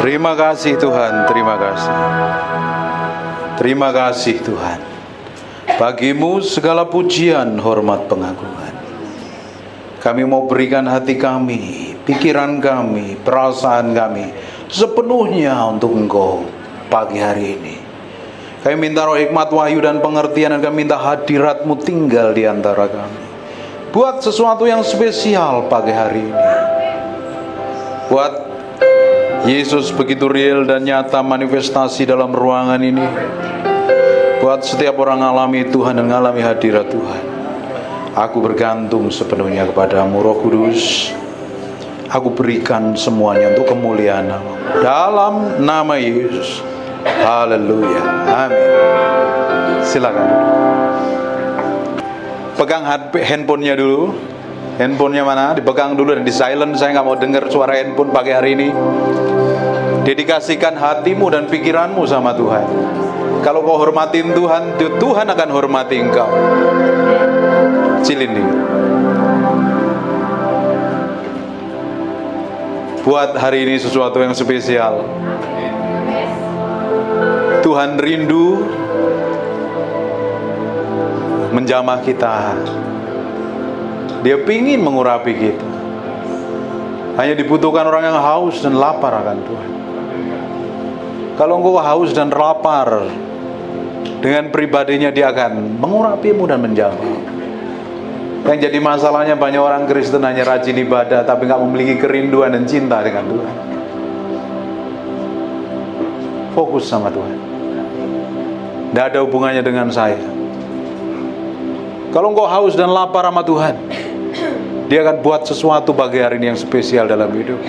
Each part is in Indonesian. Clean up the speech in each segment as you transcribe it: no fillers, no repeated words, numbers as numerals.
Terima kasih Tuhan, terima kasih. Terima kasih Tuhan. Bagimu segala pujian, hormat, pengagungan. Kami mau berikan hati kami, pikiran kami, perasaan kami sepenuhnya untuk Engkau pagi hari ini. Kami minta roh hikmat, wahyu, dan pengertian, dan kami minta hadirat-Mu tinggal di antara kami. Buat sesuatu yang spesial pagi hari ini. Buat Yesus begitu real dan nyata manifestasi dalam ruangan ini. Buat setiap orang alami Tuhan dan mengalami hadirat Tuhan. Aku bergantung sepenuhnya kepada-Mu, Roh Kudus. Aku berikan semuanya untuk kemuliaan Nama-Mu. Dalam nama Yesus. Haleluya. Amin. Silakan. Pegang handphonenya dulu. Handphonenya mana? Dipegang dulu dan di silent. Saya nggak mau dengar suara handphone pagi hari ini. Dedikasikan hatimu dan pikiranmu sama Tuhan. Kalau kau hormatin Tuhan, Tuhan akan hormati engkau. Cilin dulu. Buat hari ini sesuatu yang spesial. Tuhan rindu menjamah kita. Dia pingin mengurapi kita. Hanya dibutuhkan orang yang haus dan lapar akan Tuhan. Kalau engkau haus dan lapar dengan pribadinya, Dia akan mengurapimu dan menjamah. Yang jadi masalahnya banyak orang Kristen hanya rajin ibadah tapi gak memiliki kerinduan dan cinta dengan Tuhan. Fokus sama Tuhan. Tidak ada hubungannya dengan saya. Kalau engkau haus dan lapar sama Tuhan, Dia akan buat sesuatu bagi hari ini yang spesial dalam hidup.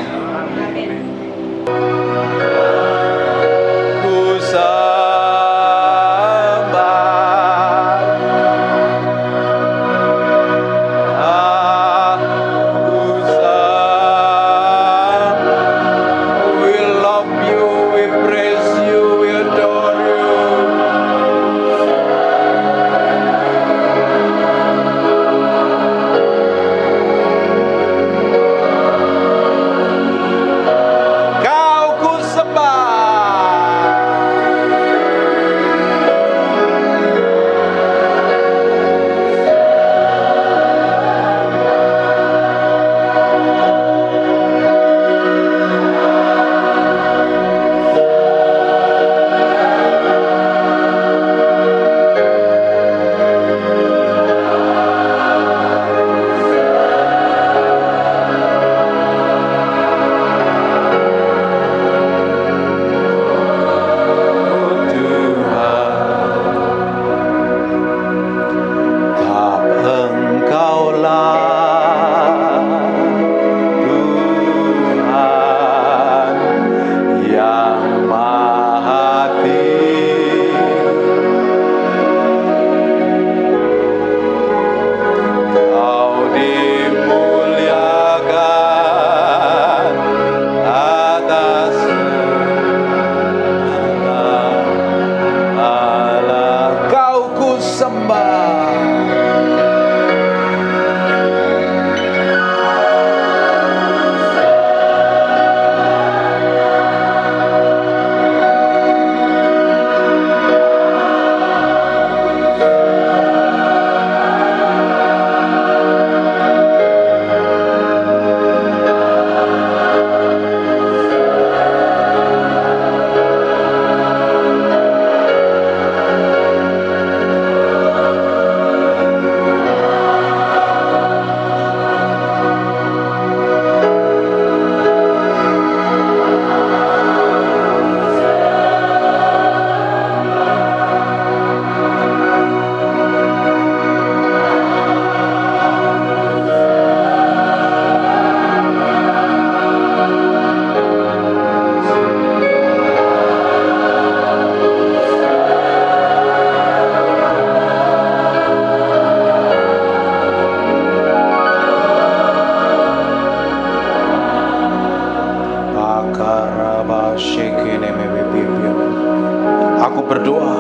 Aku berdoa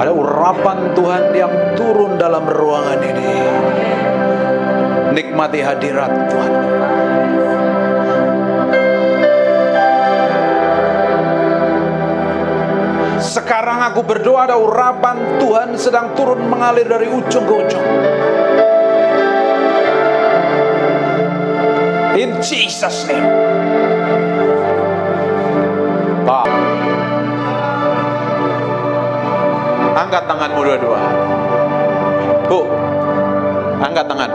ada urapan Tuhan yang turun dalam ruangan ini. Nikmati hadirat Tuhan. Aku berdoa ada urapan Tuhan sedang turun mengalir dari ujung ke ujung. In Jesus' name. Pak, angkat tanganmu dua-dua. Bu, angkat tangan.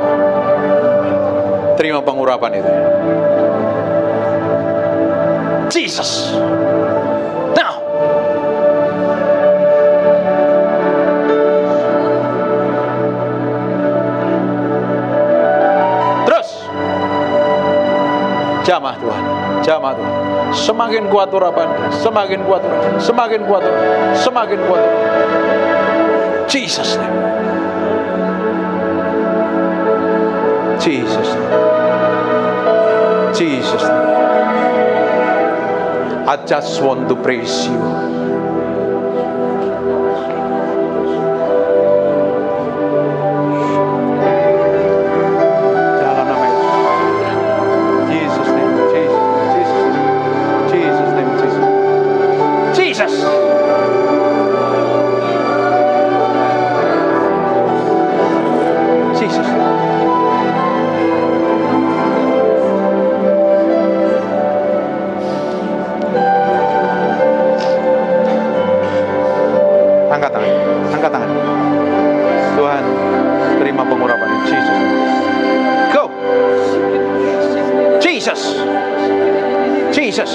Terima pengurapan itu. Jesus. Now. Terus. Jamah Tuhan. Jamah Tuhan. Semakin kuat urapan, semakin kuat urapan, semakin kuat urapan, semakin kuat urapan. Jesus name. Jesus name. Jesus name. I just want to praise you. Dalam nama Yesus. Jesus name, Jesus, Jesus, Jesus name, Jesus. Jesus. Jesus. Angkat tangan, angkat tangan. Tuhan, terima pengurapan Jesus. Go. Jesus. Jesus.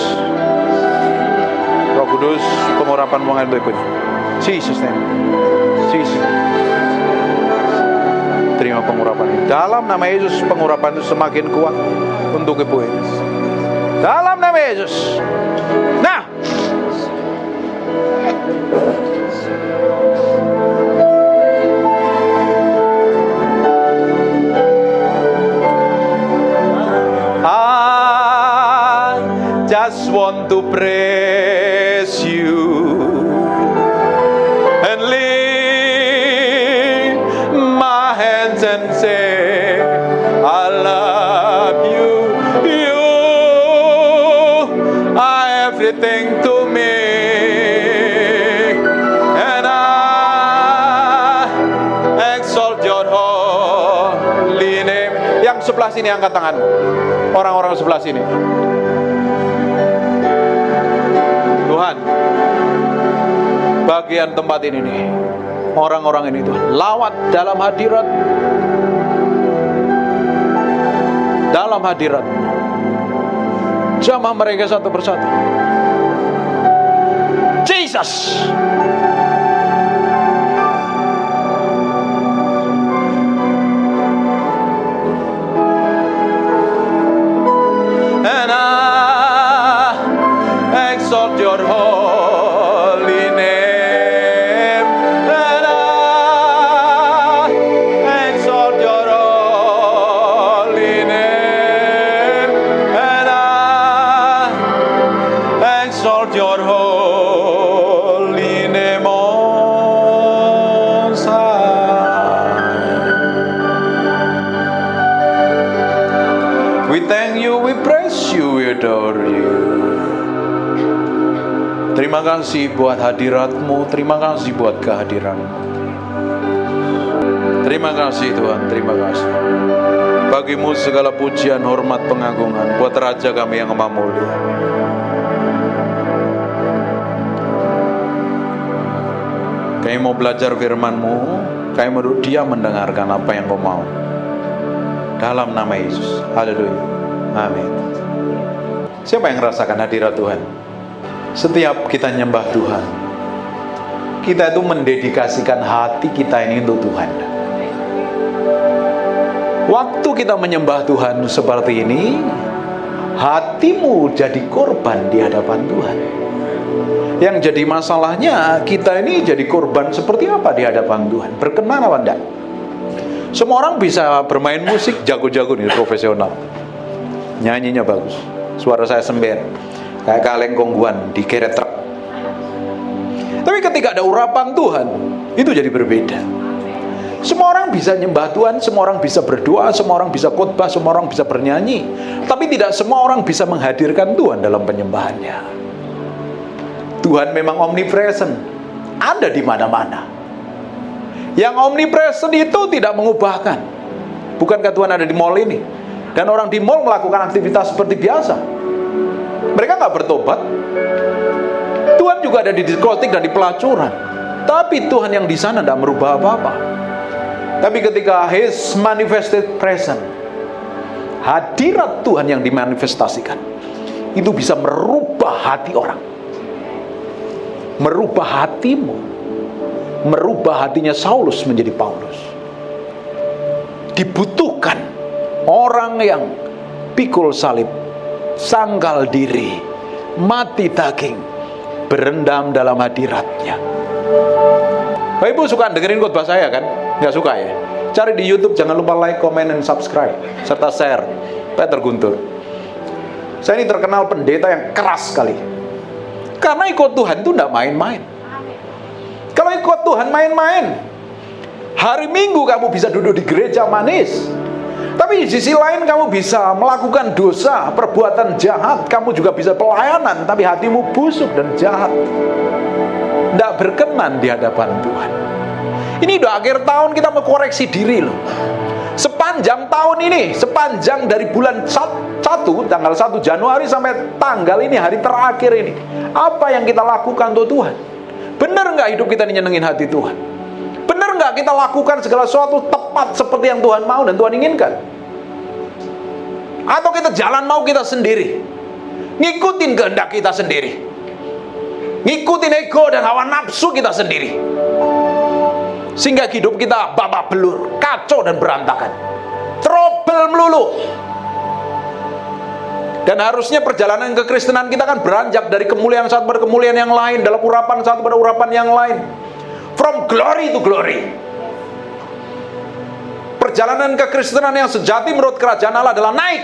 Roh Kudus, pengurapan mengalir berikut. Jesus name. Jesus. Terima pengurapan ini. Dalam nama Yesus, pengurapan itu semakin kuat untuk ibu ini. Dalam nama Yesus. Nah. I just want to praise you and lift my hands and say I love you. You are everything to me, and I exalt your holy name. Yang sebelah sini angkat tangan. Orang-orang sebelah sini. Tuhan, bagian tempat ini nih, orang-orang ini Tuhan, lawat dalam hadirat, dalam hadirat, jamah mereka satu persatu. Jesus. And I exalt your holy name, and I exalt your holy name, and I exalt your holy name on high. We thank you, we praise you, we adore you. Terima kasih buat hadirat-Mu, terima kasih buat kehadiran-Mu. Terima kasih Tuhan, terima kasih. Bagi-Mu segala pujian, hormat, pengagungan buat Raja kami yang Maha Mulia. Kami mau belajar firman-Mu, kami mau diam mendengarkan apa yang Kau mau. Dalam nama Yesus, haleluya, amin. Siapa yang merasakan hadirat Tuhan? Setiap kita nyembah Tuhan, kita itu mendedikasikan hati kita ini untuk Tuhan. Waktu kita menyembah Tuhan seperti ini, hatimu jadi korban di hadapan Tuhan. Yang jadi masalahnya, kita ini jadi korban seperti apa di hadapan Tuhan? Berkenan apa enggak? Semua orang bisa bermain musik, jago-jago nih, profesional. Nyanyinya bagus, suara saya sember, kayak kaleng kongguan di keret truk. Tapi ketika ada urapan Tuhan, itu jadi berbeda. Semua orang bisa nyembah Tuhan, semua orang bisa berdoa, semua orang bisa khotbah, semua orang bisa bernyanyi. Tapi tidak semua orang bisa menghadirkan Tuhan dalam penyembahannya. Tuhan memang omnipresent, ada di mana-mana. Yang omnipresent itu tidak mengubahkan. Bukankah Tuhan ada di mall ini? Dan orang di mall melakukan aktivitas seperti biasa. Mereka nggak bertobat. Tuhan juga ada di diskotik dan di pelacuran. Tapi Tuhan yang di sana tidak merubah apa-apa. Tapi ketika His manifested presence, hadirat Tuhan yang dimanifestasikan, itu bisa merubah hati orang. Merubah hatimu. Merubah hatinya Saulus menjadi Paulus. Dibutuhkan orang yang pikul salib, sangkal diri, mati daging, berendam dalam hadiratnya. Bapak Ibu suka dengerin khotbah saya kan? Nggak suka ya? Cari di YouTube, jangan lupa like, comment, dan subscribe, serta share. Peter Guntur. Saya ini terkenal pendeta yang keras sekali. Karena ikut Tuhan itu tidak main-main. Kalau ikut Tuhan main-main, hari Minggu kamu bisa duduk di gereja manis, tapi di sisi lain kamu bisa melakukan dosa, perbuatan jahat. Kamu juga bisa pelayanan, tapi hatimu busuk dan jahat, tidak berkenan di hadapan Tuhan. Ini udah akhir tahun, kita mau koreksi diri loh. Sepanjang tahun ini, sepanjang dari bulan 1, tanggal 1 Januari sampai tanggal ini, hari terakhir ini, apa yang kita lakukan untuk Tuhan? Benar nggak hidup kita nyenengin hati Tuhan? Benar nggak kita lakukan segala sesuatu tepat seperti yang Tuhan mau dan Tuhan inginkan? Atau kita jalan mau kita sendiri, ngikutin kehendak kita sendiri, ngikutin ego dan hawa nafsu kita sendiri, sehingga hidup kita babak belur, kacau dan berantakan, trouble melulu. Dan harusnya perjalanan kekristenan kita kan beranjak dari kemuliaan satu pada kemuliaan yang lain, dalam urapan satu pada urapan yang lain, from glory to glory. Perjalanan kekristenan yang sejati menurut kerajaan Allah adalah naik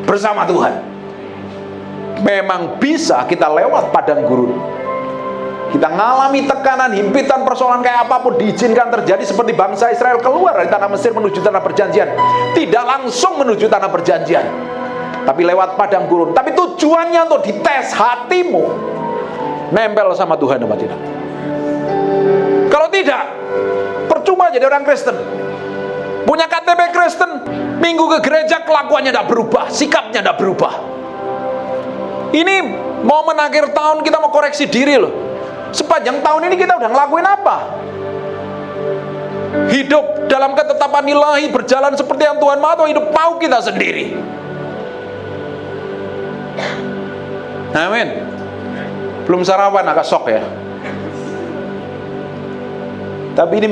bersama Tuhan. Memang bisa kita lewat padang gurun, kita ngalami tekanan, himpitan, persoalan kayak apapun diizinkan terjadi, seperti bangsa Israel keluar dari tanah Mesir menuju tanah perjanjian. Tidak langsung menuju tanah perjanjian, tapi lewat padang gurun. Tapi tujuannya untuk dites hatimu, nempel sama Tuhan apa tidak. Kalau tidak, percuma jadi orang Kristen. Punya KTP Kristen, minggu ke gereja kelakuannya tidak berubah, sikapnya tidak berubah. Ini momen akhir tahun kita mau koreksi diri loh. Sepanjang tahun ini kita udah ngelakuin apa? Hidup dalam ketetapan ilahi, berjalan seperti yang Tuhan mau, atau hidup mau kita sendiri? Amin. Belum sarapan, agak sok ya. Tapi ini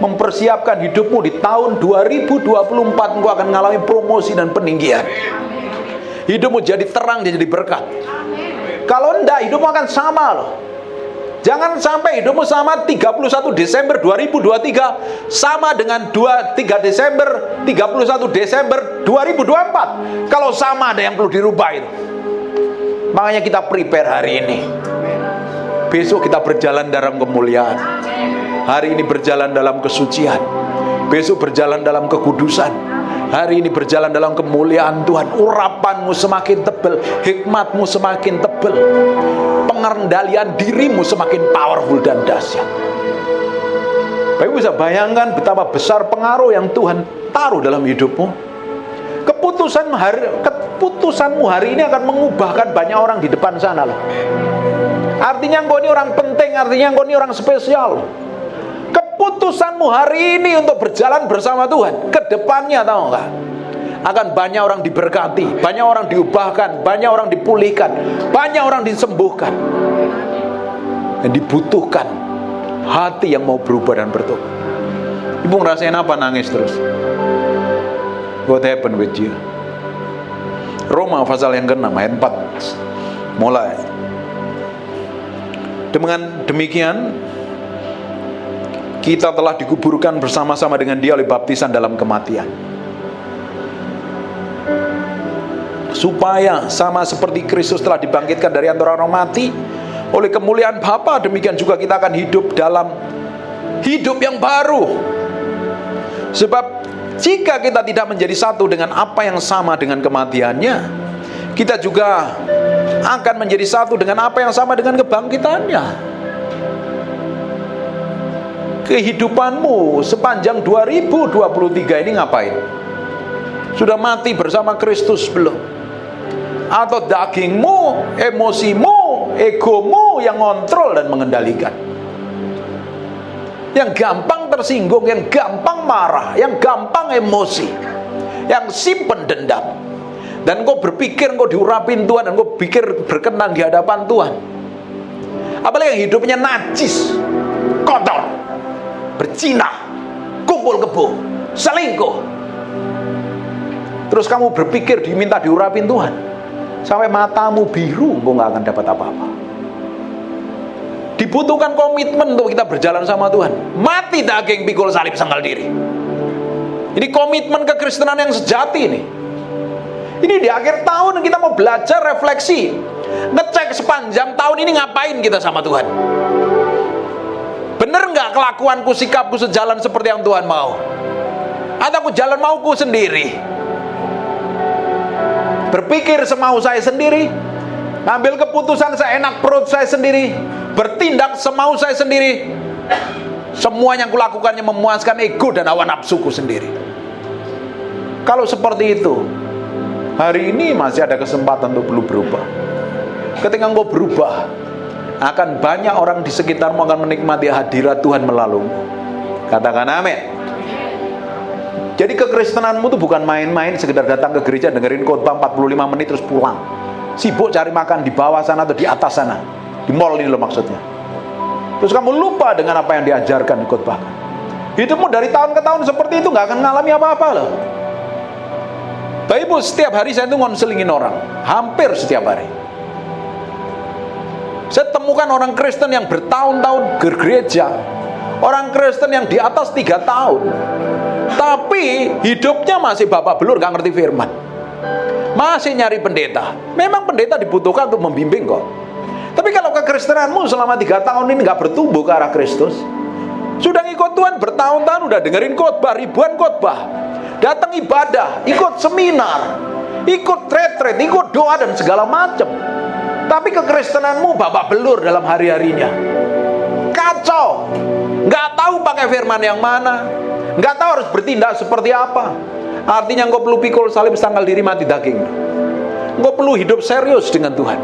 mempersiapkan hidupmu di tahun 2024. Engkau akan mengalami promosi dan peninggian. Hidupmu jadi terang, dia jadi berkat. Kalau enggak, hidupmu akan sama loh. Jangan sampai hidupmu sama 31 Desember 2023 sama dengan 3 Desember, 31 Desember 2024. Kalau sama, ada yang perlu dirubah itu. Makanya kita prepare hari ini. Besok kita berjalan dalam kemuliaan. Hari ini berjalan dalam kesucian. Besok berjalan dalam kekudusan. Hari ini berjalan dalam kemuliaan Tuhan. Urapanmu semakin tebal, hikmatmu semakin tebal, pengendalian dirimu semakin powerful dan dahsyat. Bapak bisa bayangkan betapa besar pengaruh yang Tuhan taruh dalam hidupmu. Keputusanmu hari ini akan mengubahkan banyak orang di depan sana loh. Artinya engkau ini orang penting, artinya engkau ini orang spesial. Keputusanmu hari ini untuk berjalan bersama Tuhan, ke depannya tahu nggak? Akan banyak orang diberkati, banyak orang diubahkan, banyak orang dipulihkan, banyak orang disembuhkan. Dan dibutuhkan hati yang mau berubah dan bertobat. Ibu ngerasain apa nangis terus? What happened with you? Roma pasal yang ke-6 ayat 4 mulai. Dengan demikian kita telah dikuburkan bersama-sama dengan Dia oleh baptisan dalam kematian, supaya sama seperti Kristus telah dibangkitkan dari antara orang mati oleh kemuliaan Bapa, demikian juga kita akan hidup dalam hidup yang baru. Sebab jika kita tidak menjadi satu dengan apa yang sama dengan kematiannya, kita juga akan menjadi satu dengan apa yang sama dengan kebangkitannya. kehidupanmu sepanjang 2023 ini ngapain? Sudah mati bersama Kristus belum? Atau dagingmu, emosimu, egomu yang ngontrol dan mengendalikan? Yang gampang tersinggung, yang gampang marah, yang gampang emosi, yang simpen dendam. Dan kau berpikir kau diurapin Tuhan, dan kau pikir berkenan di hadapan Tuhan. Apalagi yang hidupnya najis, kotor, berzinah, kumpul kebo, selingkuh. Terus kamu berpikir diminta diurapin Tuhan, sampai matamu biru, kau gak akan dapat apa-apa. Dibutuhkan komitmen untuk kita berjalan sama Tuhan. Mati daging, pikul salib, sangkal diri. Ini komitmen kekristenan yang sejati ini. Ini di akhir tahun kita mau belajar refleksi, ngecek sepanjang tahun ini ngapain kita sama Tuhan. Bener nggak kelakuanku, sikapku sejalan seperti yang Tuhan mau? Atau aku jalan mauku sendiri? Berpikir semau saya sendiri, ngambil keputusan seenak perut saya sendiri, bertindak semau saya sendiri. Semuanya yang kulakukannya memuaskan ego dan hawa nafsuku sendiri. Kalau seperti itu, hari ini masih ada kesempatan untuk belum berubah. Ketika engkau berubah, akan banyak orang di sekitarmu akan menikmati hadirat Tuhan melalui. Katakan amin. Jadi kekristenanmu itu bukan main-main, sekedar datang ke gereja, dengerin khotbah 45 menit terus pulang. Sibuk cari makan di bawah sana atau di atas sana, di mall ini loh maksudnya. Terus kamu lupa dengan apa yang diajarkan di khotbah. Hidupmu dari tahun ke tahun seperti itu, gak akan ngalami apa-apa loh. Bapak Ibu, setiap hari saya itu ngonselingin orang, hampir setiap hari. Saya temukan orang Kristen yang bertahun-tahun bergereja, orang Kristen yang di atas 3 tahun, tapi hidupnya masih babak belur, gak ngerti firman, masih nyari pendeta. Memang pendeta dibutuhkan untuk membimbing kok. Tapi kalau kekristenanmu selama 3 tahun ini gak bertumbuh ke arah Kristus, sudah ngikut Tuhan bertahun-tahun, udah dengerin khotbah, ribuan khotbah, datang ibadah, ikut seminar, ikut retret, ikut doa dan segala macam, tapi kekristenanmu babak belur dalam hari-harinya, kacau, nggak tahu pakai firman yang mana, nggak tahu harus bertindak seperti apa. Artinya engkau perlu pikul salib, tanggal diri, mati daging. Engkau perlu hidup serius dengan Tuhan.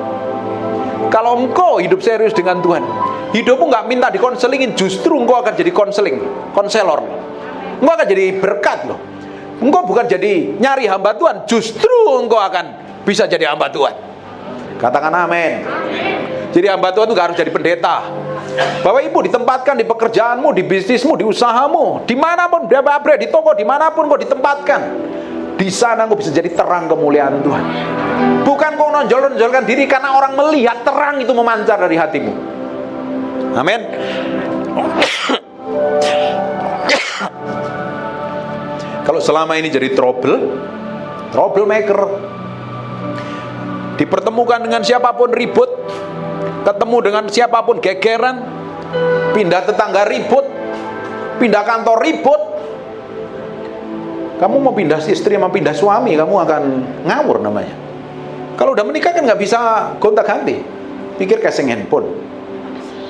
Kalau engkau hidup serius dengan Tuhan, hidupmu nggak minta dikonselingin, justru engkau akan jadi konselor. Engkau akan jadi berkat loh. Engkau bukan jadi nyari hamba Tuhan, justru engkau akan bisa jadi hamba Tuhan. Katakan amin. Jadi hamba Tuhan itu gak harus jadi pendeta. Bapak Ibu ditempatkan di pekerjaanmu, di bisnismu, di usahamu, dimanapun, di toko, dimanapun kau ditempatkan, di sana kau bisa jadi terang kemuliaan Tuhan. Bukan kau nonjolkan diri karena orang melihat terang itu memancar dari hatimu. Amin. Kalau selama ini jadi troublemaker, dipertemukan dengan siapapun ribut, ketemu dengan siapapun gegeran, pindah tetangga ribut, pindah kantor ribut, kamu mau pindah istri sama pindah suami, kamu akan ngawur namanya. Kalau udah menikah kan nggak bisa gonta-ganti, pikir casing handphone.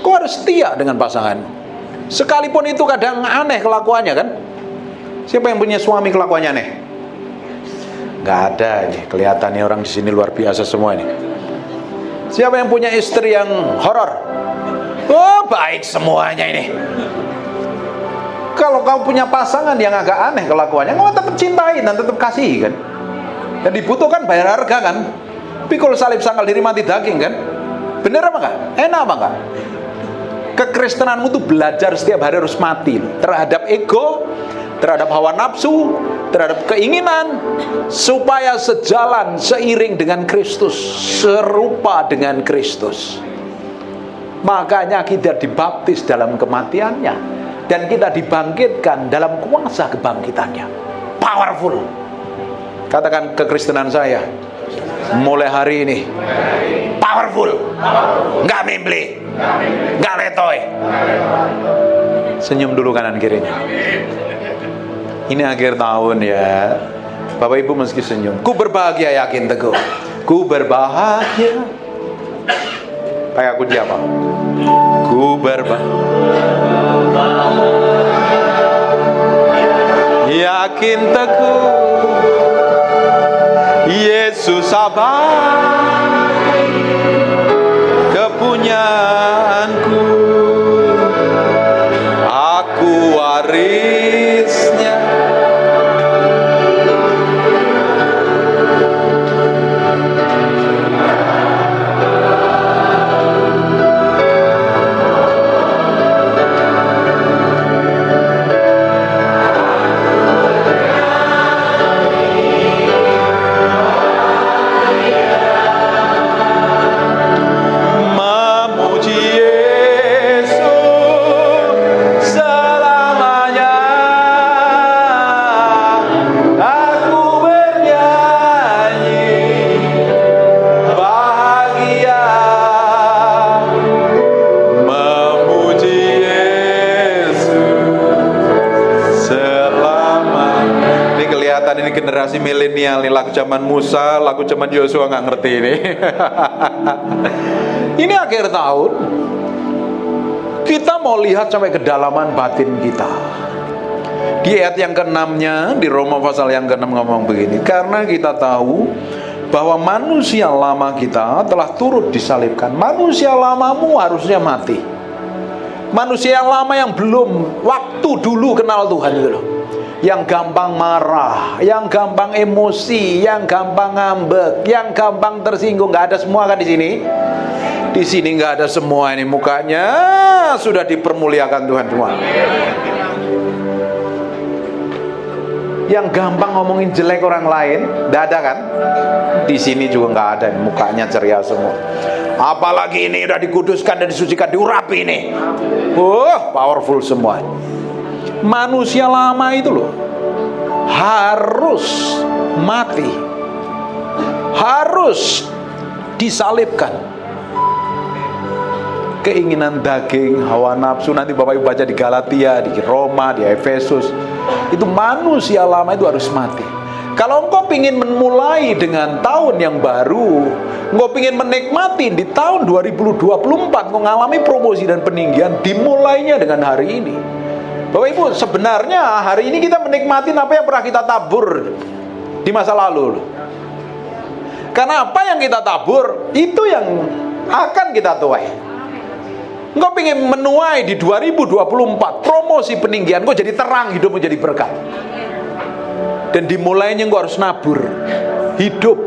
Kau harus setia dengan pasangan, sekalipun itu kadang aneh kelakuannya kan. Siapa yang punya suami kelakuannya aneh? Nggak ada ini, kelihatan nih orang di sini luar biasa semua ini. Siapa yang punya istri yang horor? Oh, baik semuanya ini. Kalau kamu punya pasangan yang agak aneh kelakuannya, kamu tetap cintai dan tetap kasih kan? Dan dibutuhkan bayar harga kan? Pikul salib, sangkal diri, mati daging kan? Bener apa enggak? Enak apa enggak? Kekristenanmu tuh belajar setiap hari harus mati terhadap ego, terhadap hawa nafsu, terhadap keinginan, supaya sejalan seiring dengan Kristus, serupa dengan Kristus. Makanya kita dibaptis dalam kematiannya, dan kita dibangkitkan dalam kuasa kebangkitannya. Powerful. Katakan, kekristenan saya mulai hari ini powerful, nggak mimpi, nggak letoy. Senyum dulu kanan kirinya. Ini akhir tahun ya, Bapak Ibu meski senyum. Ku berbahagia, yakin teguh. Ku berbahagia. Pakai kunci apa? Ku berbahagia. Yakin teguh Yesus abai kepunyaanku, aku warisnya. Generasi milenial nih, lagu zaman Musa, lagu zaman Yosua nggak ngerti ini. Ini akhir tahun, kita mau lihat sampai kedalaman batin kita. Di ayat yang ke-6-nya di Roma pasal yang ke-6 ngomong begini, karena kita tahu bahwa manusia lama kita telah turut disalibkan. Manusia lamamu harusnya mati. Manusia lama yang belum waktu dulu kenal Tuhan itu loh, yang gampang marah, yang gampang emosi, yang gampang ngambek, yang gampang tersinggung. Nggak ada semua kan di sini? Di sini nggak ada semua ini, mukanya sudah dipermuliakan Tuhan semua. Yang gampang ngomongin jelek orang lain, nggak ada kan? Di sini juga nggak ada, mukanya ceria semua. Apalagi ini udah dikuduskan dan disucikan, diurapi ini. Powerful semua. Manusia lama itu loh harus mati, harus disalibkan. Keinginan daging, hawa nafsu, nanti Bapak Ibu baca di Galatia, di Roma, di Efesus, itu manusia lama itu harus mati. Kalau engkau ingin memulai dengan tahun yang baru, engkau ingin menikmati di tahun 2024, engkau mengalami promosi dan peninggian, dimulainya dengan hari ini. Bapak Ibu, sebenarnya hari ini kita menikmati apa yang pernah kita tabur di masa lalu. Karena apa yang kita tabur, itu yang akan kita tuai. Engkau ingin menuai di 2024, promosi peninggian, engkau jadi terang, hidupmu jadi berkat. Dan dimulainya engkau harus nabur, hidup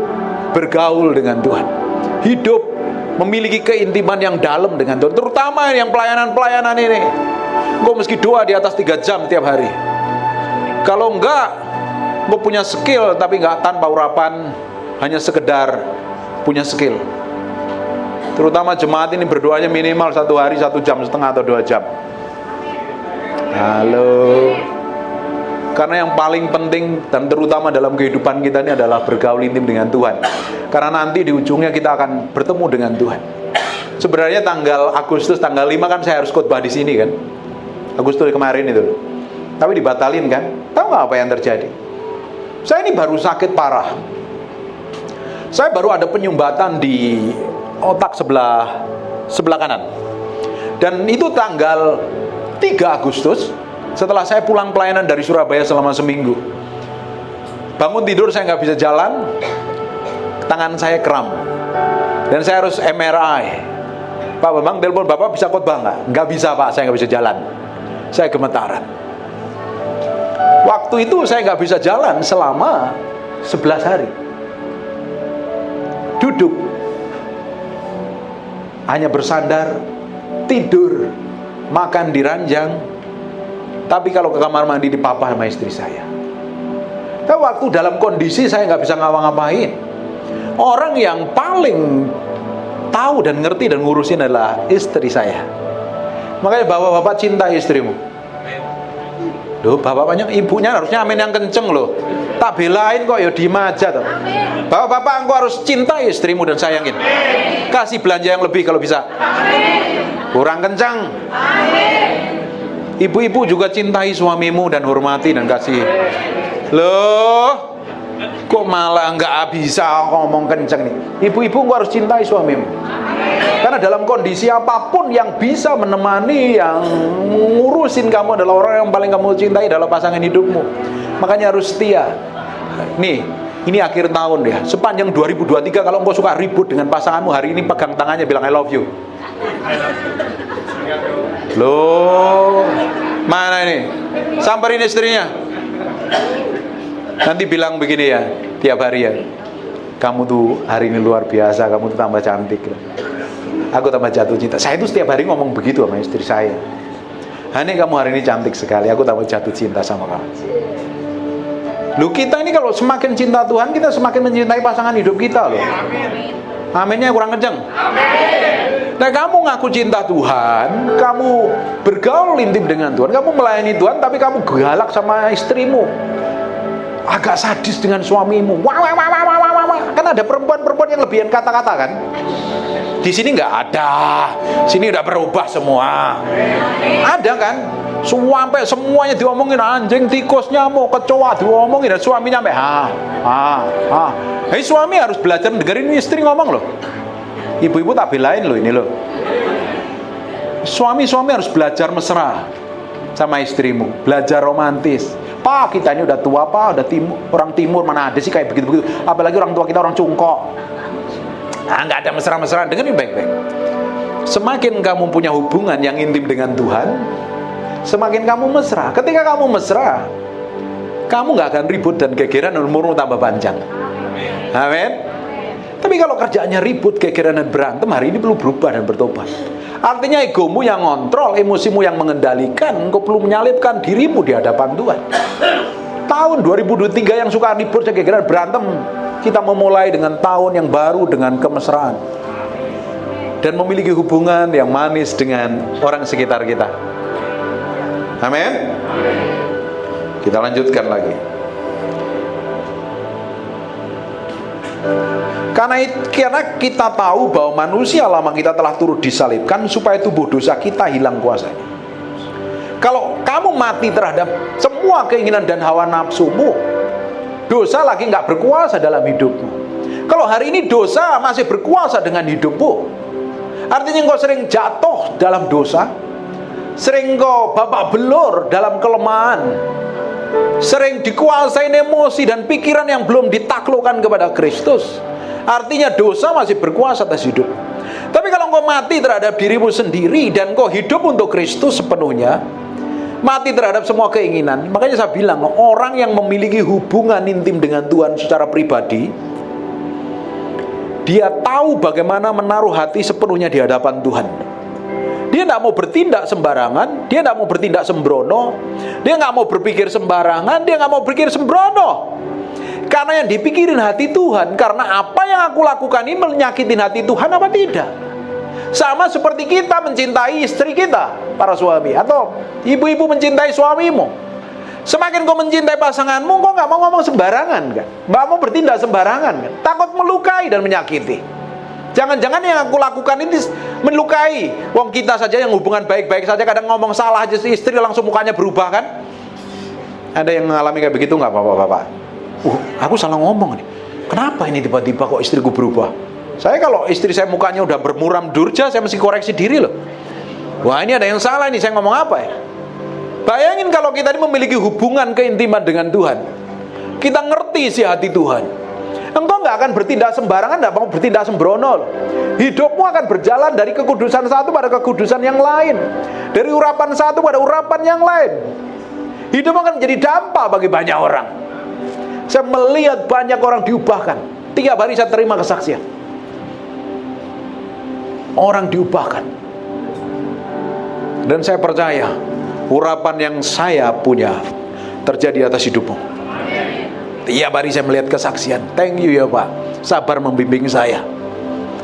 bergaul dengan Tuhan, hidup memiliki keintiman yang dalam dengan Tuhan. Terutama yang pelayanan-pelayanan ini, engkau meski doa di atas 3 jam tiap hari. Kalau enggak, engkau punya skill tapi enggak tanpa urapan, hanya sekedar punya skill. Terutama jemaat ini berdoanya minimal 1 hari 1,5 jam atau 2 jam. Halo. Karena yang paling penting dan terutama dalam kehidupan kita ini adalah bergaul intim dengan Tuhan. Karena nanti di ujungnya kita akan bertemu dengan Tuhan. Sebenarnya tanggal Agustus tanggal 5 kan saya harus khotbah di sini kan. Agustus kemarin itu. Tapi dibatalin kan. Tahu nggak apa yang terjadi? Saya ini baru sakit parah. Saya baru ada penyumbatan di otak sebelah kanan. Dan itu tanggal 3 Agustus, setelah saya pulang pelayanan dari Surabaya selama seminggu. Bangun tidur saya nggak bisa jalan, tangan saya kram, dan saya harus MRI. Pak Bambang telepon, Bapak bisa khotbah nggak? Nggak bisa Pak, saya nggak bisa jalan. Saya gemetaran. Waktu itu saya nggak bisa jalan selama 11 hari. Duduk, hanya bersandar, tidur, makan di ranjang. Tapi kalau ke kamar mandi dipapah sama istri saya. Tapi waktu dalam kondisi saya nggak bisa ngapa-ngapain. Orang yang paling tahu dan ngerti dan ngurusin adalah istri saya. Makanya bapak-bapak cinta istrimu. Loh, bapak-bapaknya, ibunya harusnya amin yang kenceng loh. Tak belain kok, ya diem aja toh. Bapak-bapak, engkau harus cinta istrimu dan sayangin. Kasih belanja yang lebih kalau bisa. Kurang kencang. Ibu-ibu juga cintai suamimu dan hormati dan kasih. Loh, kok malah nggak bisa ngomong kenceng nih? Ibu-ibu engkau harus cintai suamimu. Karena Karena dalam kondisi apapun yang bisa menemani, yang ngurusin kamu adalah orang yang paling kamu cintai adalah pasangan hidupmu. Makanya harus setia. Nih, ini akhir tahun ya. Sepanjang 2023 kalau engkau suka ribut dengan pasanganmu, hari ini pegang tangannya bilang I love you. Loh, mana ini? Samperin istrinya. Nanti bilang begini ya, tiap hari ya. Kamu tuh hari ini luar biasa, kamu tuh tambah cantik. Aku tambah jatuh cinta. Saya tuh setiap hari ngomong begitu sama istri saya. Hani, kamu hari ini cantik sekali, aku tambah jatuh cinta sama kamu. Loh, kita ini kalau semakin cinta Tuhan, kita semakin mencintai pasangan hidup kita loh. Aminnya kurang kenceng. Nah, kamu ngaku cinta Tuhan, kamu bergaul intim dengan Tuhan, kamu melayani Tuhan, tapi kamu galak sama istrimu, agak sadis dengan suamimu. Wah. Kan ada perempuan-perempuan yang lebihan kata-kata kan. Di sini nggak ada, sini udah berubah semua. Ada kan? Sampai semuanya diomongin, anjing, tikus, nyamuk, kecoa diomongin, dan suaminya sampai Hei, suami harus belajar dengerin istri ngomong loh. Ibu-ibu tak belain loh ini loh. Suami harus belajar mesra sama istrimu, belajar romantis. Pak, kita ini udah tua, Pak, udah orang timur, mana ada sih kayak begitu-begitu. Apalagi orang tua kita orang cungkok. Nggak ada mesra-mesraan. Dengerin baik-baik. Semakin kamu punya hubungan yang intim dengan Tuhan, semakin kamu mesra. Ketika kamu mesra, kamu nggak akan ribut dan gegeran, dan umurmu tambah panjang. Amin. Tapi kalau kerjaannya ribut, gegeran dan berantem, hari ini perlu berubah dan bertobat. Artinya egomu yang ngontrol, emosimu yang mengendalikan, engkau perlu menyalipkan dirimu di hadapan Tuhan. Tahun 2023 yang suka ribut, gegeran, berantem, kita memulai dengan tahun yang baru dengan kemesraan dan memiliki hubungan yang manis dengan orang sekitar kita. Amin. Kita lanjutkan lagi. Karena kita tahu bahwa manusia lama kita telah turut disalibkan supaya tubuh dosa kita hilang kuasanya. Kalau kamu mati terhadap semua keinginan dan hawa nafsumu, dosa lagi nggak berkuasa dalam hidupmu. Kalau hari ini dosa masih berkuasa dengan hidupmu, artinya engkau sering jatuh dalam dosa, sering engkau babak belur dalam kelemahan, sering dikuasai emosi dan pikiran yang belum ditaklukkan kepada Kristus. Artinya dosa masih berkuasa atas hidup. Tapi kalau engkau mati terhadap dirimu sendiri dan engkau hidup untuk Kristus sepenuhnya, mati terhadap semua keinginan. Makanya saya bilang, orang yang memiliki hubungan intim dengan Tuhan secara pribadi, dia tahu bagaimana menaruh hati sepenuhnya di hadapan Tuhan. Dia tidak mau bertindak sembarangan, dia tidak mau bertindak sembrono, dia nggak mau berpikir sembarangan, dia nggak mau berpikir sembrono. Karena yang dipikirin hati Tuhan, karena apa yang aku lakukan ini menyakitin hati Tuhan apa tidak. Sama seperti kita mencintai istri kita, para suami, atau ibu-ibu mencintai suamimu. Semakin kau mencintai pasanganmu, kau nggak mau ngomong sembarangan kan, nggak mau bertindak sembarangan kan, takut melukai dan menyakiti. Jangan-jangan yang aku lakukan ini melukai. Wong kita saja yang hubungan baik-baik saja kadang ngomong salah aja istri langsung mukanya berubah kan. Ada yang mengalami kayak begitu nggak bapak-bapak? Aku salah ngomong nih. Kenapa ini tiba-tiba kok istriku berubah? Saya kalau istri saya mukanya udah bermuram durja, saya mesti koreksi diri loh. Wah, ini ada yang salah nih, saya ngomong apa ya? Bayangin kalau kita ini memiliki hubungan keintiman dengan Tuhan, kita ngerti isi hati Tuhan, engkau nggak akan bertindak sembarangan, nggak mau bertindak sembrono loh. Hidupmu akan berjalan dari kekudusan satu pada kekudusan yang lain, dari urapan satu pada urapan yang lain. Hidup akan menjadi dampak bagi banyak orang. Saya melihat banyak orang diubahkan. Tiap hari saya terima kesaksian, orang diubahkan. Dan saya percaya urapan yang saya punya terjadi atas hidupmu. Tiap hari saya melihat kesaksian. Thank you ya Pak, sabar membimbing saya.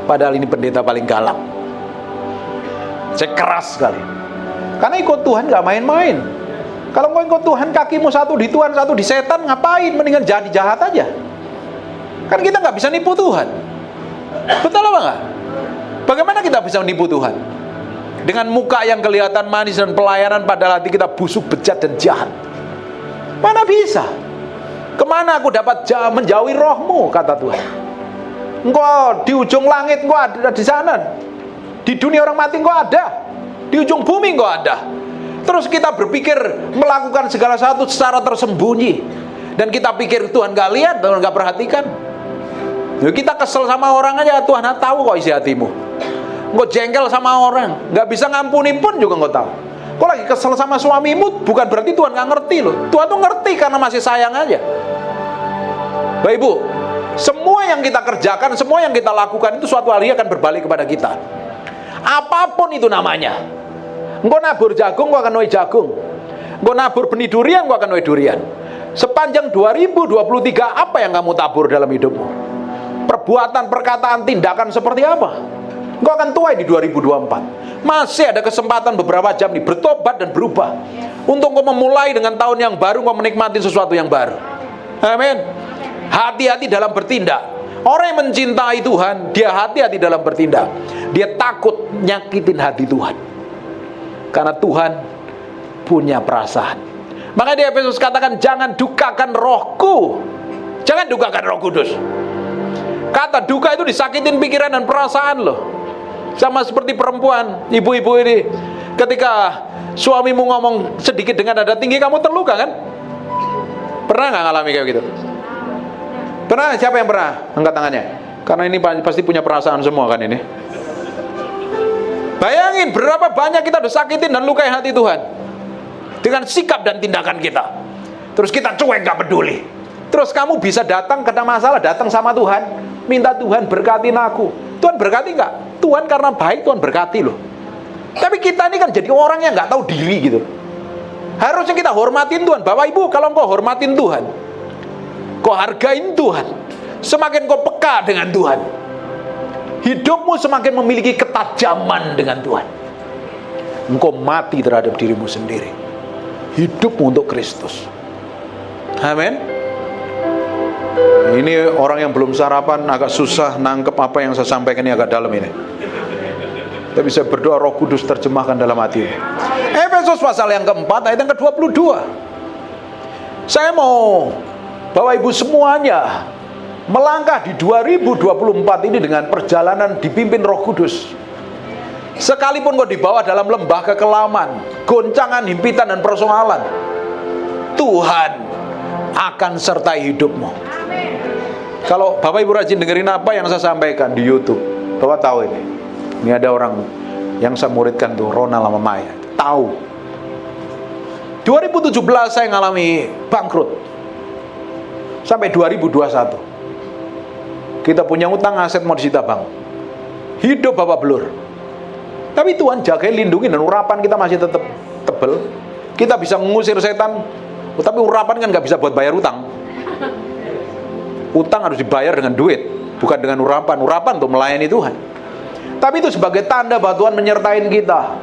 Padahal ini pendeta paling galak. Saya keras sekali. Karena ikut Tuhan gak main-main. Kalau kau ikut Tuhan, kakimu satu di Tuhan, satu di setan, ngapain? Mendingan jadi jahat aja. Kan kita gak bisa nipu Tuhan. Betul apa gak? Bagaimana kita bisa nipu Tuhan? Dengan muka yang kelihatan manis dan pelayanan, padahal hati kita busuk, bejat dan jahat. Mana bisa? Kemana aku dapat menjauhi rohmu, kata Tuhan. Engkau di ujung langit, engkau ada di sana. Di dunia orang mati engkau ada. Di ujung bumi engkau ada. Terus kita berpikir melakukan segala sesuatu secara tersembunyi. Dan kita pikir Tuhan gak lihat, Tuhan gak perhatikan. Ya, kita kesel sama orang aja, Tuhan tahu kok isi hatimu. Engkau jengkel sama orang, gak bisa ngampuni pun juga engkau tahu. Kau lagi kesel sama suamimu, bukan berarti Tuhan gak ngerti loh. Tuhan tuh ngerti karena masih sayang aja. Bapak Ibu, semua yang kita kerjakan, semua yang kita lakukan itu suatu hari akan berbalik kepada kita. Apapun itu namanya. Engkau nabur jagung, engkau akan nuai jagung. Engkau nabur benih durian, engkau akan nuai durian. Sepanjang 2023, apa yang kamu tabur dalam hidupmu? Perbuatan, perkataan, tindakan seperti apa? Engkau akan tuai di 2024. Masih ada kesempatan beberapa jam nih, bertobat dan berubah. Untuk engkau memulai dengan tahun yang baru, engkau menikmati sesuatu yang baru. Amin. Hati-hati dalam bertindak. Orang yang mencintai Tuhan, dia hati-hati dalam bertindak. Dia takut nyakitin hati Tuhan. Karena Tuhan punya perasaan. Makanya di Efesus katakan, jangan dukakan rohku. Jangan dukakan Roh Kudus. Kata duka itu disakitin pikiran dan perasaan loh. Sama seperti perempuan, ibu-ibu ini, ketika suamimu ngomong sedikit dengan nada tinggi, kamu terluka kan? Pernah nggak ngalami kayak gitu? Pernah? Siapa yang pernah? Angkat tangannya. Karena ini pasti punya perasaan semua kan ini. Bayangin berapa banyak kita udah sakitin dan lukai hati Tuhan dengan sikap dan tindakan kita. Terus kita cuek, gak peduli. Terus kamu bisa datang kena masalah, datang sama Tuhan, minta Tuhan berkatin aku. Tuhan berkati gak? Tuhan karena baik, Tuhan berkati loh. Tapi kita ini kan jadi orang yang gak tahu diri gitu. Harusnya kita hormatin Tuhan. Bapak Ibu, kalau kau hormatin Tuhan, kau hargain Tuhan, semakin kau peka dengan Tuhan, hidupmu semakin memiliki ketajaman dengan Tuhan. Engkau mati terhadap dirimu sendiri, hidupmu untuk Kristus. Amin. Ini orang yang belum sarapan agak susah nangkep apa yang saya sampaikan, ini agak dalam ini. Kita bisa berdoa Roh Kudus terjemahkan dalam hati. Efesus pasal yang keempat ayat yang ke-22. Saya mau Bapak Ibu semuanya melangkah di 2024 ini dengan perjalanan dipimpin Roh Kudus. Sekalipun kau dibawa dalam lembah kekelaman, goncangan, himpitan, dan persoalan, Tuhan akan sertai hidupmu. Kalau Bapak Ibu rajin dengerin apa yang saya sampaikan di YouTube, Bapak tahu ini. Ini ada orang yang saya muridkan tuh, Ronald sama Maya. Tahu. 2017 saya ngalami bangkrut. Sampai 2021. Kita punya utang, aset mau disita bank. Hidup Bapak blur. Tapi Tuhan jagain, lindungi, dan urapan kita masih tetap tebel. Kita bisa mengusir setan, tapi urapan kan gak bisa buat bayar utang. Utang harus dibayar dengan duit, bukan dengan urapan. Urapan untuk melayani Tuhan. Tapi itu sebagai tanda bahwa Tuhan menyertain kita.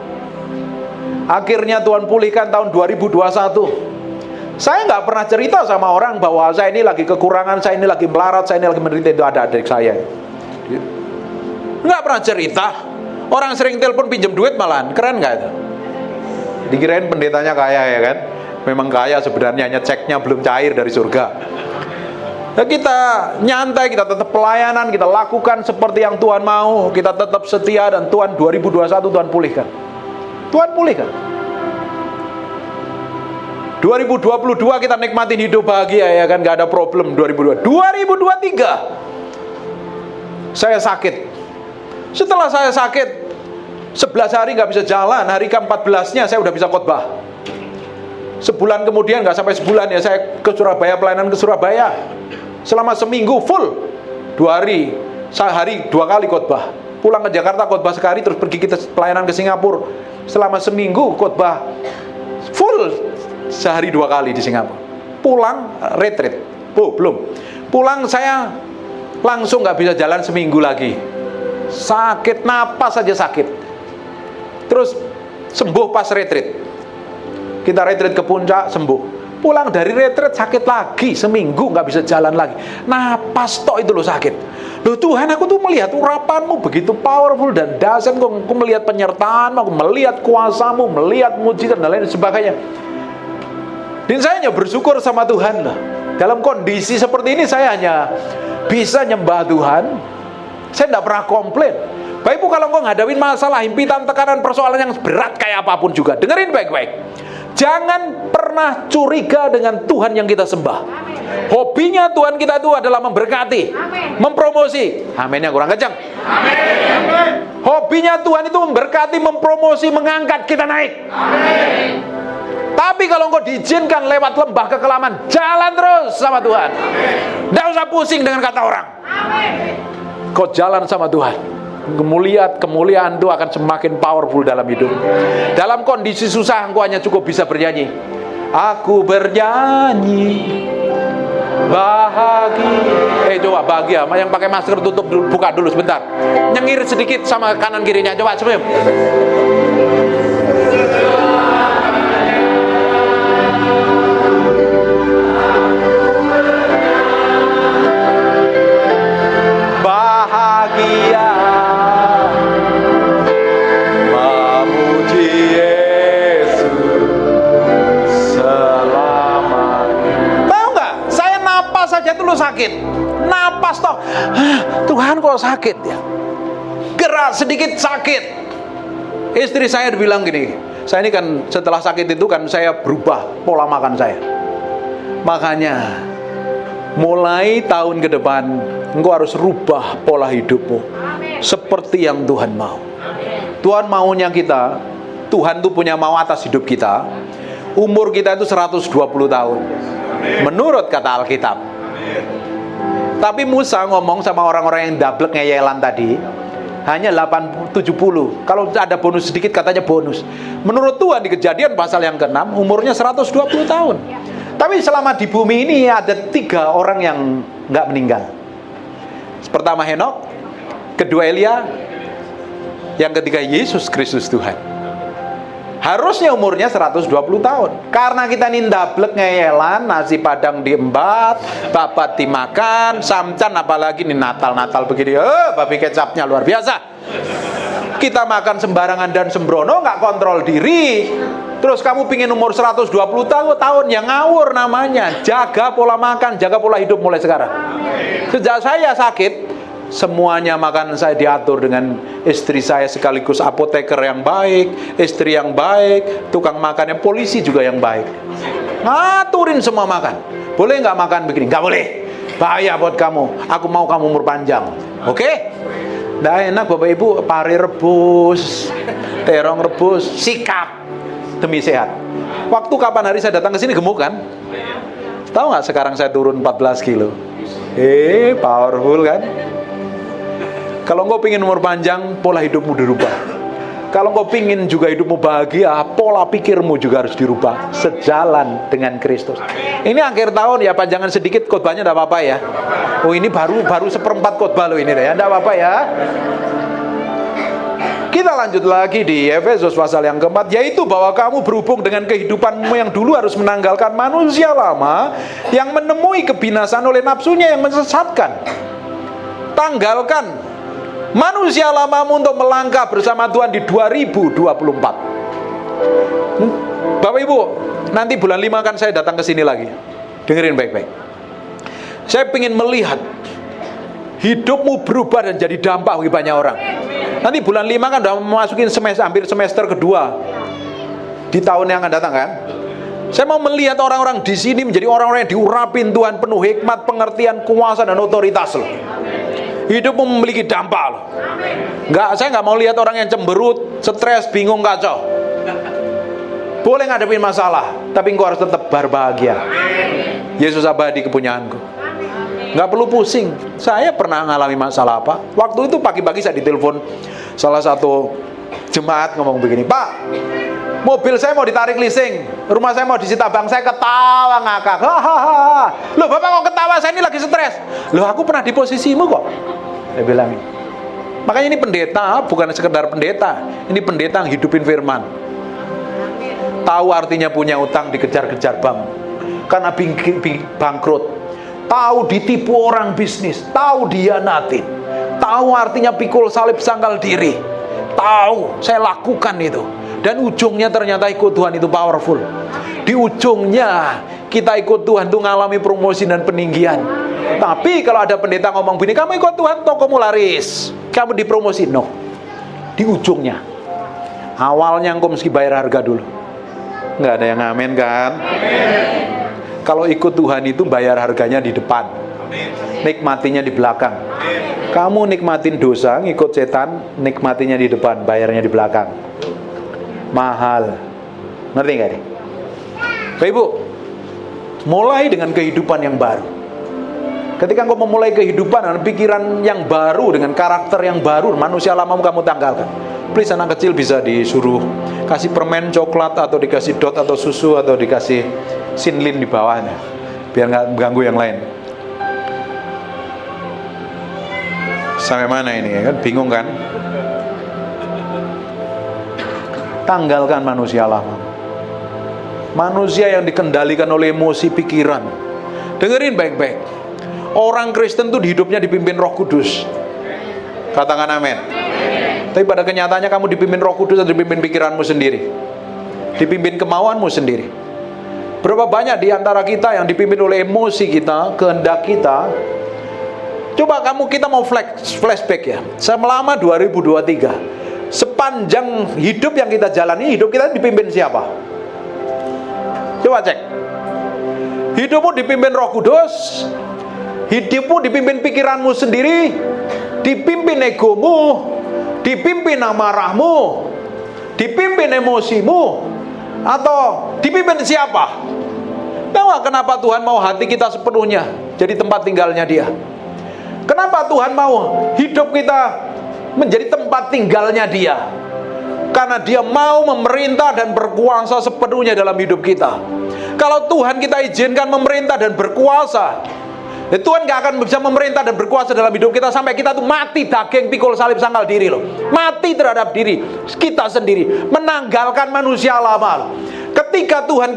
Akhirnya Tuhan pulihkan tahun 2021. Saya nggak pernah cerita sama orang bahwa saya ini lagi kekurangan, saya ini lagi melarat, saya ini lagi menderita. Itu ada adik saya. Nggak pernah cerita. Orang sering telepon pinjam duit malahan. Keren nggak itu? Dikirain pendetanya kaya ya kan? Memang kaya sebenarnya, hanya ceknya belum cair dari surga. Nah, kita nyantai, kita tetap pelayanan, kita lakukan seperti yang Tuhan mau, kita tetap setia, dan Tuhan 2021 Tuhan pulihkan. Tuhan pulihkan. 2022 kita nikmatin hidup bahagia ya kan, gak ada problem. 2023 saya sakit. Setelah saya sakit 11 hari gak bisa jalan, hari ke-14-nya saya udah bisa khotbah. Sebulan kemudian, gak sampai sebulan ya, saya ke Surabaya, pelayanan ke Surabaya. Selama seminggu full, 2 hari, sehari 2 kali khotbah. Pulang ke Jakarta khotbah sekali, terus pergi kita pelayanan ke Singapura. Selama seminggu khotbah full, sehari 2 kali di Singapura. Pulang retreat. Oh, belum. Pulang saya langsung gak bisa jalan seminggu lagi. Sakit, napas saja sakit. Terus sembuh pas retreat. Kita retreat ke puncak, sembuh. Pulang dari retreat sakit lagi, seminggu gak bisa jalan lagi. Napas tok itu loh sakit. Loh Tuhan, aku tuh melihat urapanmu begitu powerful dan dahsyat. Aku melihat penyertaanmu, aku melihat kuasamu, melihat mujizat dan lain sebagainya. Dan saya hanya bersyukur sama Tuhan loh. Dalam kondisi seperti ini saya hanya bisa nyembah Tuhan, Saya tidak pernah komplain. Bapak Ibu, kalau engkau ngadawin masalah, himpitan, tekanan, persoalan yang berat kayak apapun juga, dengerin baik-baik. Jangan pernah curiga dengan Tuhan yang kita sembah. Hobinya Tuhan kita itu adalah memberkati, mempromosi. Aminnya kurang kencang. Hobinya Tuhan itu memberkati, mempromosi, mengangkat kita naik. Tapi kalau engkau diizinkan lewat lembah kekelaman, jalan terus sama Tuhan. Tidak usah pusing dengan kata orang. Kau jalan sama Tuhan, kemuliaan itu akan semakin powerful dalam hidup. Dalam kondisi susah, engkau hanya cukup bisa bernyanyi. Aku bernyanyi bahagia. Coba bahagia. Yang pakai masker tutup dulu, buka dulu sebentar. Nyengir sedikit sama kanan kirinya. Coba sebelum. Bahagia memuji Yesus selamanya. Tahu nggak? Saya napas saja dulu sakit. Napas toh, Tuhan kok sakit ya? Gerak sedikit sakit. Istri saya bilang gini, saya ini kan setelah sakit itu kan saya berubah pola makan saya. Makanya mulai tahun ke depan engkau harus rubah pola hidupmu seperti yang Tuhan mau. Tuhan maunya kita, Tuhan tuh punya mau atas hidup kita. Umur kita itu 120 tahun menurut kata Alkitab. Tapi Musa ngomong sama orang-orang yang dablek ngeyelan tadi, hanya 70. Kalau ada bonus sedikit katanya bonus. Menurut Tuhan di Kejadian pasal yang ke-6 umurnya 120 tahun. Tapi selama di bumi ini ada 3 orang yang nggak meninggal. Pertama Henok, kedua Elia, yang ketiga Yesus Kristus Tuhan. Harusnya umurnya 120 tahun. Karena kita nindablek ngeyelan, nasi padang diembat, babat dimakan, samcan apalagi nih Natal begini, babi kecapnya luar biasa. Kita makan sembarangan dan sembrono, nggak kontrol diri. Terus kamu pingin umur 120 tahun yang ngawur namanya. Jaga pola makan, jaga pola hidup mulai sekarang. Sejak saya sakit, semuanya makanan saya diatur dengan istri saya sekaligus apoteker yang baik, istri yang baik, tukang makannya polisi juga yang baik. Ngaturin semua makan. Boleh nggak makan begini? Nggak boleh. Bahaya buat kamu. Aku mau kamu umur panjang. Oke? Nggak enak Bapak Ibu, pari rebus, terong rebus, sikap demi sehat. Waktu kapan hari saya datang ke sini gemuk kan? Tahu nggak sekarang saya turun 14 kilo. Powerful kan? Kalau engkau pingin umur panjang, pola hidupmu dirubah. Kalau engkau pingin juga hidupmu bahagia, pola pikirmu juga harus dirubah sejalan dengan Kristus. Ini akhir tahun ya, panjangan sedikit khotbahnya enggak apa-apa ya. Oh ini baru seperempat khotbah loh ini ya, enggak apa-apa ya. Kita lanjut lagi di Efesus pasal yang keempat, yaitu bahwa kamu berhubung dengan kehidupanmu yang dulu harus menanggalkan manusia lama yang menemui kebinasaan oleh nafsunya yang menyesatkan. Tanggalkan manusia lamamu untuk melangkah bersama Tuhan di 2024. Bapak Ibu, nanti bulan 5 kan saya datang ke sini lagi. Dengerin baik-baik. Saya ingin melihat hidupmu berubah dan jadi dampak bagi banyak orang. Nanti bulan 5 kan udah memasukin hampir semester kedua di tahun yang akan datang kan. Saya mau melihat orang-orang di sini menjadi orang-orang yang diurapin Tuhan, penuh hikmat, pengertian, kuasa dan otoritas loh. Hidupmu memiliki dampak loh. Saya nggak mau lihat orang yang cemberut, stres, bingung, kacau. Boleh ngadepin masalah, tapi engkau harus tetap berbahagia. Yesus abadi kepunyaanku. Nggak perlu pusing. Saya pernah ngalami masalah apa? Waktu itu pagi-pagi saya ditelepon salah satu jemaat ngomong begini, Pak, mobil saya mau ditarik leasing, rumah saya mau disita bank. Saya ketawa ngakak. Hahaha. Loh Bapak kok ketawa? Saya ini lagi stres. Loh aku pernah di posisimu kok. Saya bilang. Makanya ini pendeta bukan sekedar pendeta. Ini pendeta yang hidupin firman. Tahu artinya punya utang dikejar-kejar bank karena bangkrut. Tahu ditipu orang bisnis, tahu dihianatin, tahu artinya pikul salib sangkal diri, tahu saya lakukan itu, dan ujungnya ternyata ikut Tuhan itu powerful. Di ujungnya kita ikut Tuhan tuh ngalami promosi dan peninggian. Tapi kalau ada pendeta ngomong begini, kamu ikut Tuhan, tokomu laris, kamu dipromosi. No, di ujungnya, awalnya engkau mesti bayar harga dulu. Nggak ada yang amin kan? Kalau ikut Tuhan itu bayar harganya di depan, nikmatinya di belakang. Kamu nikmatin dosa, ngikut setan, nikmatinya di depan, bayarnya di belakang. Mahal. Ngerti nggak nih? Bapak Ibu, mulai dengan kehidupan yang baru. Ketika engkau memulai kehidupan dengan pikiran yang baru, dengan karakter yang baru, manusia lamamu kamu tanggalkan. Please, anak kecil bisa disuruh kasih permen coklat, atau dikasih dot atau susu, atau dikasih sinlin di bawahnya, biar nggak ganggu yang lain. Sampai mana ini kan? Bingung kan? Tanggalkan manusia lama. Manusia yang dikendalikan oleh emosi pikiran. Dengerin baik-baik. Orang Kristen tuh hidupnya dipimpin Roh Kudus. Katakan amin. Tapi pada kenyataannya kamu dipimpin Roh Kudus atau dipimpin pikiranmu sendiri? Dipimpin kemauanmu sendiri. Berapa banyak di antara kita yang dipimpin oleh emosi kita, kehendak kita? Coba kita mau flashback ya. Selama 2023, sepanjang hidup yang kita jalani, hidup kita dipimpin siapa? Coba cek. Hidupmu dipimpin Roh Kudus, hidupmu dipimpin pikiranmu sendiri, dipimpin egomu, dipimpin amarahmu, dipimpin emosimu, atau dipimpin siapa? Tahu gak kenapa Tuhan mau hati kita sepenuhnya jadi tempat tinggalnya Dia? Kenapa Tuhan mau hidup kita menjadi tempat tinggalnya Dia? Karena Dia mau memerintah dan berkuasa sepenuhnya dalam hidup kita. Kalau Tuhan kita izinkan memerintah dan berkuasa, Tuhan gak akan bisa memerintah dan berkuasa dalam hidup kita sampai kita tuh mati daging, pikul salib, sangkal diri loh. Mati terhadap diri kita sendiri, menanggalkan manusia lama. Ketika Tuhan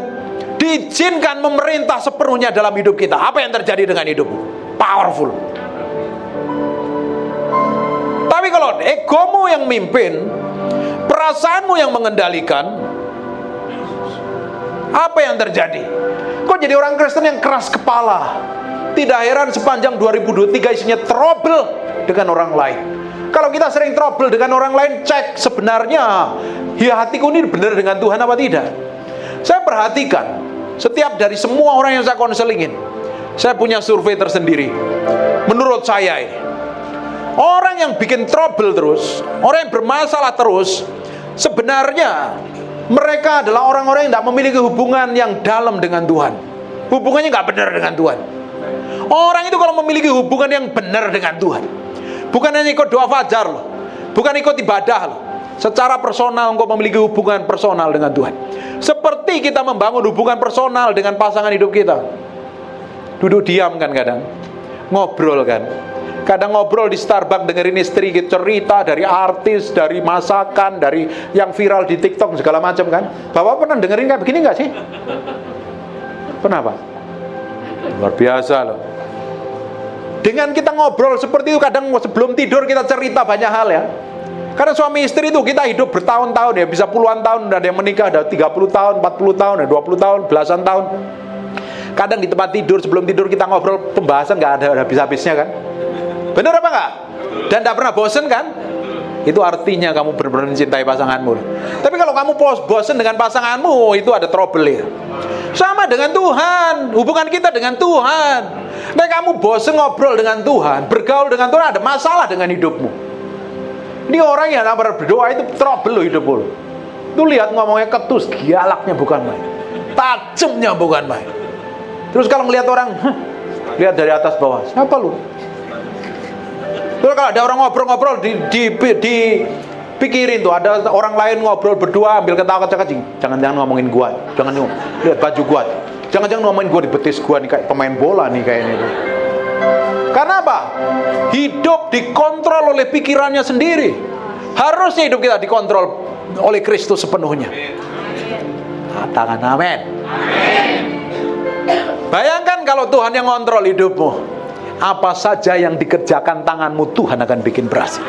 diizinkan memerintah sepenuhnya dalam hidup kita, apa yang terjadi dengan hidupmu? Powerful. Tapi kalau egomu yang mimpin, perasaanmu yang mengendalikan, apa yang terjadi? Kok jadi orang Kristen yang keras kepala? Tidak heran sepanjang 2023 isinya trouble dengan orang lain. Kalau kita sering trouble dengan orang lain, cek sebenarnya ya hatiku ini benar dengan Tuhan apa tidak. Saya perhatikan setiap dari semua orang yang saya konselingin, saya punya survei tersendiri. Menurut saya ini, orang yang bikin trouble terus, orang yang bermasalah terus, sebenarnya mereka adalah orang-orang yang tidak memiliki hubungan yang dalam dengan Tuhan. Hubungannya nggak benar dengan Tuhan. Orang itu kalau memiliki hubungan yang benar dengan Tuhan, bukan hanya ikut doa fajar loh, bukan ikut ibadah loh, secara personal engkau memiliki hubungan personal dengan Tuhan. Seperti kita membangun hubungan personal dengan pasangan hidup kita. Duduk diam kan kadang, ngobrol kan. Kadang ngobrol di Starbucks dengerin istri cerita dari artis, dari masakan, dari yang viral di TikTok segala macam kan. Bapak pernah dengerin kayak begini nggak sih? Pernah Pak? Luar biasa loh. Dengan kita ngobrol seperti itu, kadang sebelum tidur kita cerita banyak hal ya. Karena suami istri itu kita hidup bertahun-tahun ya, bisa puluhan tahun, ada yang menikah ada 30 tahun, 40 tahun, 20 tahun, belasan tahun. Kadang di tempat tidur, sebelum tidur kita ngobrol, pembahasan nggak ada habis-habisnya kan. Benar apa enggak? Dan tidak pernah bosan kan? Itu artinya kamu benar-benar mencintai pasanganmu. Tapi kalau kamu bosan dengan pasanganmu, itu ada trouble ya. Sama dengan Tuhan, hubungan kita dengan Tuhan. Nah kamu bosan ngobrol dengan Tuhan, bergaul dengan Tuhan, ada masalah dengan hidupmu. Ini orang yang berdoa itu trouble loh hidupmu. Tuh lihat ngomongnya ketus, galaknya bukan main, tajamnya bukan main. Terus kalau ngelihat orang, lihat dari atas bawah, siapa lu? Terus kalau ada orang ngobrol-ngobrol dipikirin tuh, ada orang lain ngobrol berdua ambil ketawa kecil-kecil, jangan-jangan ngomongin gua, jangan lihat baju gua, jangan-jangan ngomongin gua di betis gua nih kayak pemain bola nih kayaknya. Karena apa? Hidup dikontrol oleh pikirannya sendiri. Harusnya hidup kita dikontrol oleh Kristus sepenuhnya. Katakan amin. Bayangkan kalau Tuhan yang ngontrol hidupmu, apa saja yang dikerjakan tanganmu Tuhan akan bikin berhasil.